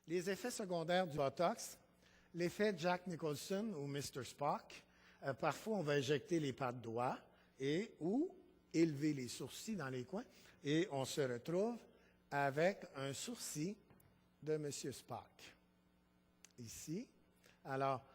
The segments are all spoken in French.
Les effets secondaires du Botox, l'effet Jack Nicholson ou Mr. Spock, parfois on va injecter les pattes de doigts ou élever les sourcils dans les coins et on se retrouve avec un sourcil de M. Spock. Ici. Alors,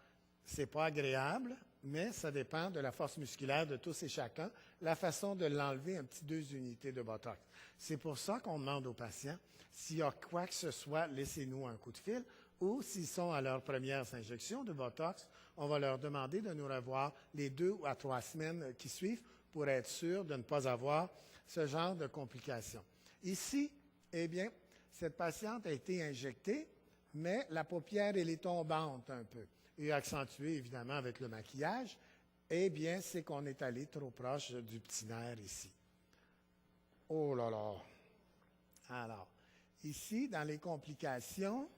ce n'est pas agréable, mais ça dépend de la force musculaire de tous et chacun, la façon de l'enlever, un petit 2 unités de Botox. C'est pour ça qu'on demande aux patients, s'il y a quoi que ce soit, laissez-nous un coup de fil, ou s'ils sont à leurs premières injections de Botox, on va leur demander de nous revoir les 2 à 3 semaines qui suivent pour être sûr de ne pas avoir ce genre de complications. Ici, eh bien, cette patiente a été injectée, mais la paupière, elle est tombante un peu et accentuée, évidemment, avec le maquillage. Eh bien, c'est qu'on est allé trop proche du petit nerf ici. Oh là là! Alors, ici, dans les complications,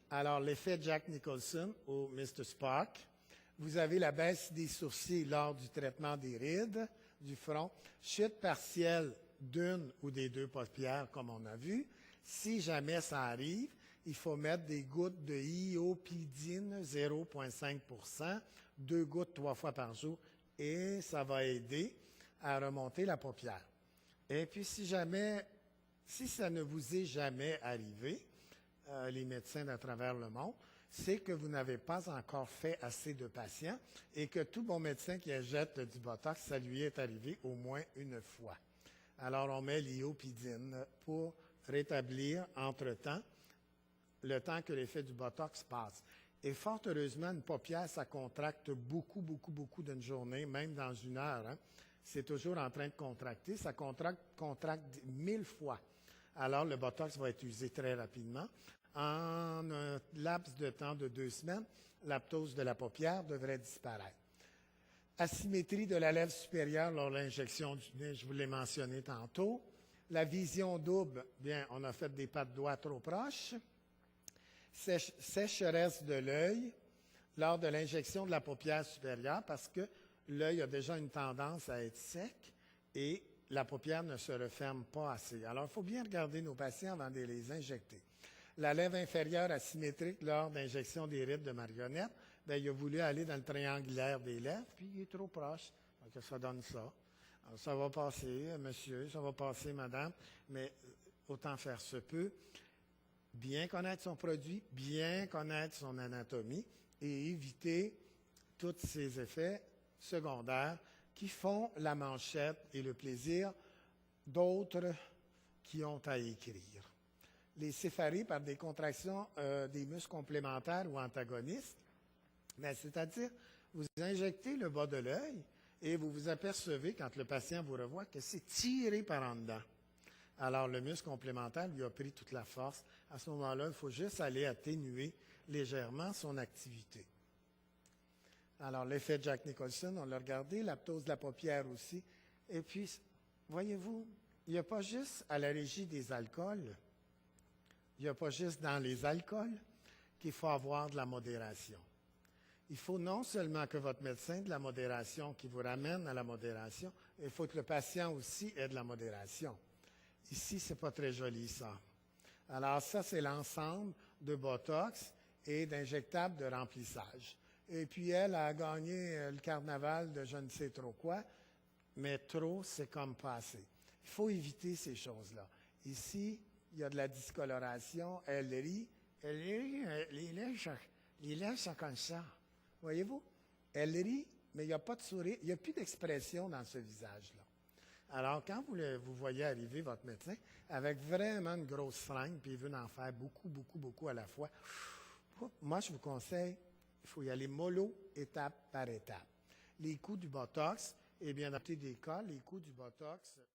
alors l'effet Jack Nicholson ou Mr. Spock, vous avez la baisse des sourcils lors du traitement des rides, du front, chute partielle d'une ou des 2 paupières, comme on a vu. Si jamais ça arrive, il faut mettre des gouttes de iopidine 0,5 %, 2 gouttes 3 fois par jour, et ça va aider à remonter la paupière. Et puis, si ça ne vous est jamais arrivé, les médecins à travers le monde, c'est que vous n'avez pas encore fait assez de patients et que tout bon médecin qui injecte du Botox, ça lui est arrivé au moins une fois. Alors, on met l'iopidine pour rétablir entre-temps, le temps que l'effet du Botox passe. Et fort heureusement, une paupière, ça contracte beaucoup d'une journée, même dans une heure. Hein. C'est toujours en train de contracter. Ça contracte 1000 fois. Alors, le Botox va être usé très rapidement. En un laps de temps de 2 semaines, l'aptose de la paupière devrait disparaître. Asymétrie de la lèvre supérieure lors de l'injection du nez, je vous l'ai mentionné tantôt. La vision double, bien, on a fait des pattes de doigts trop proches. Sécheresse de l'œil lors de l'injection de la paupière supérieure parce que l'œil a déjà une tendance à être sec et la paupière ne se referme pas assez. Alors, il faut bien regarder nos patients avant de les injecter. La lèvre inférieure asymétrique lors d'injection des rides de marionnette, bien, il a voulu aller dans le triangulaire des lèvres, puis il est trop proche. Donc, ça donne ça. Alors, ça va passer, monsieur, ça va passer, madame, mais autant faire se peut. Bien connaître son produit, bien connaître son anatomie et éviter tous ces effets secondaires qui font la manchette et le plaisir d'autres qui ont à écrire. Les cépharies par des contractions des muscles complémentaires ou antagonistes, c'est-à-dire vous injectez le bas de l'œil et vous vous apercevez, quand le patient vous revoit, que c'est tiré par en dedans. Alors, le muscle complémentaire lui a pris toute la force. À ce moment-là, il faut juste aller atténuer légèrement son activité. Alors, l'effet Jack Nicholson, on l'a regardé, l'aptose de la paupière aussi. Et puis, voyez-vous, il n'y a pas juste à la régie des alcools, il n'y a pas juste dans les alcools qu'il faut avoir de la modération. Il faut non seulement que votre médecin ait de la modération qui vous ramène à la modération, il faut que le patient aussi ait de la modération. Ici, ce n'est pas très joli, ça. Alors, ça, c'est l'ensemble de Botox et d'injectables de remplissage. Et puis, elle a gagné le carnaval de je ne sais trop quoi, mais trop, c'est comme pas assez. Il faut éviter ces choses-là. Ici, il y a de la discoloration, elle rit, les lèvres sont comme ça. Voyez-vous? Elle rit, mais il n'y a pas de sourire, il n'y a plus d'expression dans ce visage-là. Alors, quand vous voyez arriver votre médecin avec vraiment une grosse fringue, puis il veut en faire beaucoup à la fois, moi, je vous conseille, il faut y aller mollo, étape par étape. Les coups du Botox, eh bien, dans tous les cas, les coups du Botox...